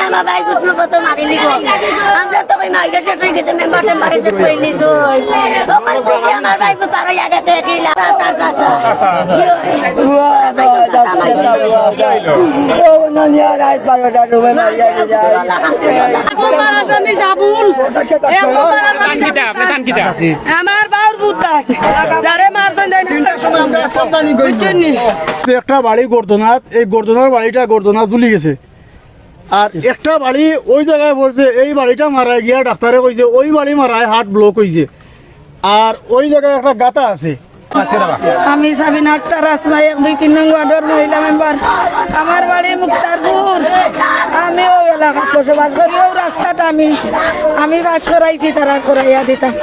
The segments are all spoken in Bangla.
আমার ভাই বুঝলো তো মারি লিব আমরা তো ওই মাইরা টেটরি গেতে মেম্বার টেম্বারে তো কইলি তো আমার ভাই তার আগে থেকে আমার বাউর বুদ্ধা যারে মারছেন একটা বাড়ি গোর্ধনাথ, এই গোর্ধনার বাড়িটা গোর্ধনাথ ঝুলি গেছে। আর একটা বাড়ি ওই জায়গায় পড়ছে, এই বাড়িটা মারায় গিয়া ডাক্তারে কইছে ওই বাড়ি মারায় হার্ট ব্লক হয়েছে। আর ওই জায়গায় একটা গাতা আছে। আমি সাবিনা আক্তার আসমা 1-2-3 নং ওয়ার্ডের মহিলা মেম্বার। আমার বাড়ি মুক্তারপুর। আমি ওই এলাকায় বসবাস করি। ওই রাস্তাটা আমি বাস করাইছি, তারা করাইয়া দিতাম।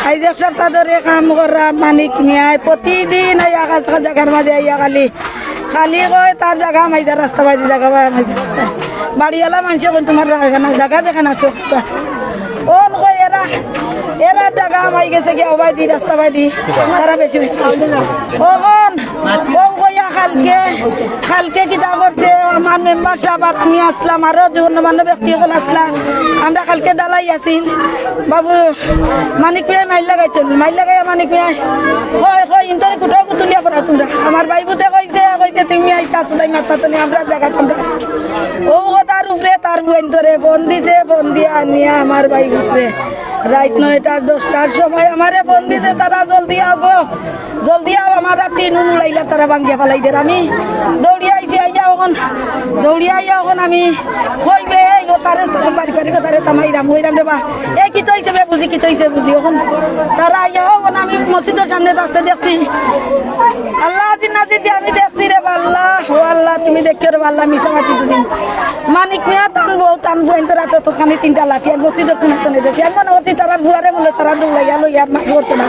আজ এক সপ্তাহ ধরে কাম করা মানিক মিয়ায় প্রতিদিন এই জায়গার মাঝে আইয়া খালি কয় তার জায়গা মাইজা রাস্তা বাজি জায়গা মাইজা রাস্তা বাড়িওয়ালা মানুষ তোমার জায়গা যেখানে আছে ও কয় এরা জায়গা মাই গেছে গিয়ে অবাদি রাস্তা বাদি তারা বেশি খালকে কিতা করছে আমার মেম্বার সাহেব আর আমি আসলাম, আরো গণ্যমান্য ব্যক্তি সকল আসলাম। আমরা কালকে ডালাই আছি বাবু মানিক মিয়াই মাইল লাগাই মানিক মিয়াই ইন্তরে কুটো কুতুলিয়া পড়া তোমরা আমার বাইবুতে কইছে তুমি আইতাছো তাই মাত্রা তুমি আমরা জায়গা তোমরা ও তার উপরে তার বন্ধরে ফোন দিছে, ফোন দিয়া নিয়ে আমার বাইবুতে রাত 9টার 10টার সময় আমারে ফোন দিছে, তারা জলদি আও আমার টিন উড়াইলা তারা ভাঙ্গিয়া ফেলাই দের। আমি দৌড়িয়া আইছি দৌড়িয়া এখন আমি কইবে তারে বাড়ি তারে তামাইরাম হইরাম রে বা এই কি তৈছে বুঝি এখন তারা আইয়া এখন আমি মসজিদের সামনে রাখতে দেখছি। আল্লাহ জিন্নাজি দিয়ে আমি দেখছি রে আল্লাহ তুমি দেখছো রে আল্লাহ মিশা মাটি বুঝি মানিক মিয়া টানবো রাতে তো খানি 3টা লাঠি আর মসজিদের কোনে কোনে দেখছি। আমি মনে করছি তারা ভুয়ারে বলে তারা দৌড়াইয়া লইয়া মাই করতো না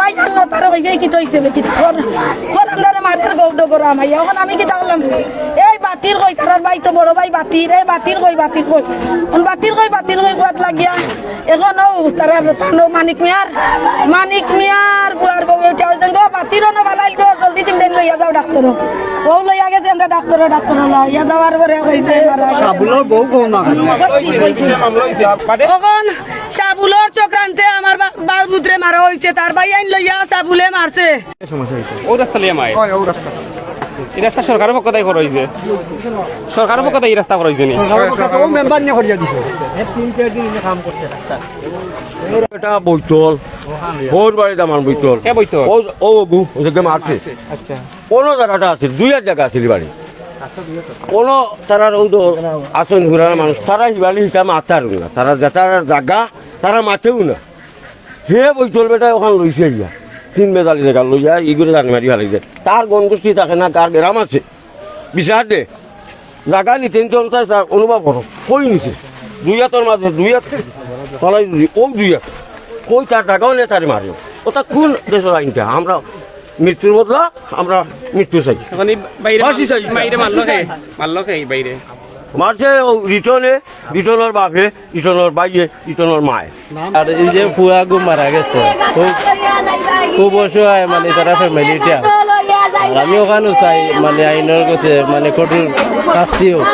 ওই জন্য তারা কইছে কি তৈছে বেটি আমরা মারের গৌদ করা মাইয়া। এখন আমি কি করলাম এই বাতির কই তার ভাই তো বড় ভাই বাতির এই বাতির কই কোয়াত লাগিয়া এখন তারা মানিক মিয়ার বুয়ার বউ এটা হয়েছে গো বাতিরও না বালাই গো জলদি তুমি লইয়া যাও ডাক্তার ও লইয়া গেছে আমরা ডাক্তার লইয়া যাওয়ার পরে কইছে এখন সাবুলোর চক্রান্তে আমার বাবুদ্রে মারা হয়েছে, তার ভাই আইন লইয়া সাবুলে মারছে। ও রাস্তা লিয়া মাই এই রাস্তা সরকারের পক্ষ থেকে করা হয়েছে, সরকারের পক্ষ থেকে এই রাস্তা করা হয়েছে এটা বৈতল ওর বাড়িতে আমার বৈতল ও বাবু ওদেরকে মারছে। কোনো জায়গাটা আছে 2 জায়গা আছে বাড়ি কোনো তারা আসন ঘুরানোর মানুষ তারা বাড়ি হিটা মারতে না, তারা জায়গা তারা মাথেও না। হে বৈতল বেটা ওখানে লইছে ইয়া 3 বেজালি জায়গা লইয়া ইগুলো জানি মারি ফেলাইছে। তার গণগোষ্ঠী থাকে না, তার গ্রাম আছে বিচার দে জায়গা নিতেন চলতে অনুভব করো কই নিছে 2 হাতের মাঝে 2 হাত তলাই ও 2 হাত কই তার জায়গাও নেই তার মারিও। ওটা কোন দেশের আইনটা? আমরা মৃত্যুর বদলা আমরা মৃত্যু চাই। মারছে রিটনের বাপে রিটনের বাইয়ে রিটনের মায়ে। আর এই যে ফুয়া গু মারা গেছে খুব অসহায় মানে তারা ফ্যামিলিটা। আমি ওখানে চাই মানে আইনের কাছে মানে কঠোর শাস্তি হোক,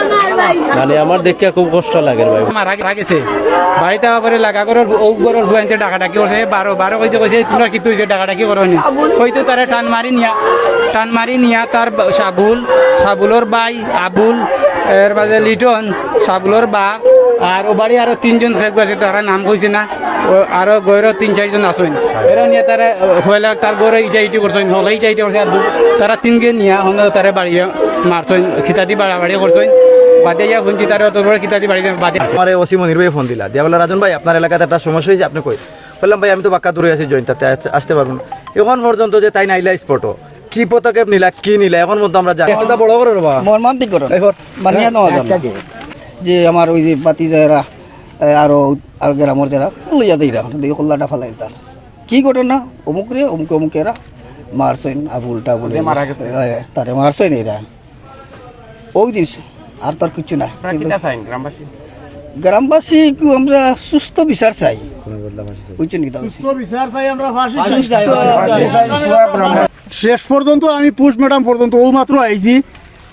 মানে আমার দেখে খুব কষ্ট লাগে ভাই। মারা গেছে বাড়িতে আবার লাগা করে ওগরের ভুয়াইতে ডাকাডাকি করছে 12 কইতে কইছে তোমরা কি তুই ডাকাডাকি করনি হয়তো তারা টান মারি নিয়া তার সাবুলোর ভাই আবুল এর মাঝে লিটন সাবুলোর বা আর ও বাড়ি আরো 3জন থাকবে আছে, তারা নাম কইছে না আরো গৌর 3-4 জন আসেন এরা নিয়ে তারা হইলা তার গৌর ইটি করছেন হলে ইটি করছে তারা 3কে নিয়ে তারা বাড়ি মারছেন খিতাদি বাড়াবাড়ি করছেন বাদে যা ফোন তারা অত বড় খিতাদি বাড়ি বাদে আমার ওসি মনির ভাই ফোন দিলা দিয়া বলে রাজন ভাই আপনার এলাকাতে একটা সমস্যা হয়েছে আপনি কই বললাম ভাই আমি তো বাক্কা দূরে আছি জয়ন্তাতে আসতে পারবো না। এখন পর্যন্ত যে তাই নাইলা স্পটও কি পদক্ষেপ নিলা কি নিলা এখন মধ্যে আমরা জানি বড় করে মর্মান্তিক ঘটনা বানিয়ে নেওয়া যায় যে আমার ওই যে বাতি যারা আরো গ্রামের যারা লইয়া দেয়রা কল্লাটা ফেলাই তার কি ঘটনা অমুকেরা মারছেন আবুলটা বলে মারা গেছে তারে মারছেন এরা ওই জিনিস আর তার কিছু না। গ্রামবাসী আমরা সুস্থ বিচার চাই, শেষ পর্যন্ত আমি পোস্টমর্টম পর্যন্ত ও মাত্র আইছি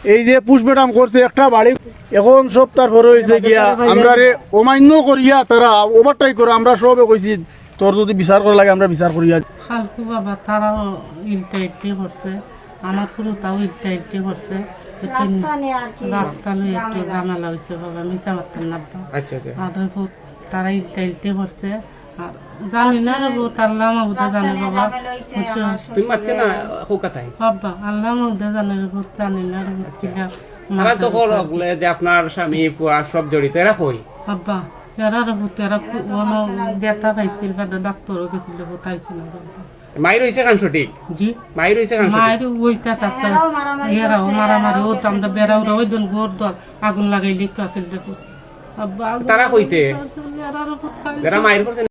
এই যে পুষ্পটাম করছে একটা বাড়ি এখন সব তার ঘরে হয়েছে গিয়া আমরা রে অমান্য করিয়া তারা ওভারটাই করে আমরা সবে কইছি তোর যদি বিচার করা লাগে আমরা বিচার করিয়া ফালতু বাবা তারাও ইলটা ইল্টি করছে আমার পুরো তাও ইলটা ইল্টি করছে রাস্তা নিয়ে একটু ঝামেলা হয়েছে বাবা মিশা মারতেন না আর তারা ইলটা ইল্টি করছে আর জানি না রে আল্লাহ মাহুদা জানে বাবা তুমি মারছে না কোকাতাই বাবা আল্লাহ মাহুদা জানে রে জানি না রে কিলা তারা তো বলে যে আপনার স্বামী পুয়া সব জড়িত এরা কই বাবা এরা রে এরা কোনো ব্যথা পাইছিল বাদে ডাক্তারও গেছিল তাইছিল মায়ের হয়েছে কান সঠিক জি মায়ের হয়েছে কান সঠিক মায়ের ওইটা থাকতে এরাও মারামারি ও আমরা বেড়াও ওই দিন গোর দল আগুন লাগাই লিখতে আসিল দেখো তারা কইতে এরা যারা মায়ের করছে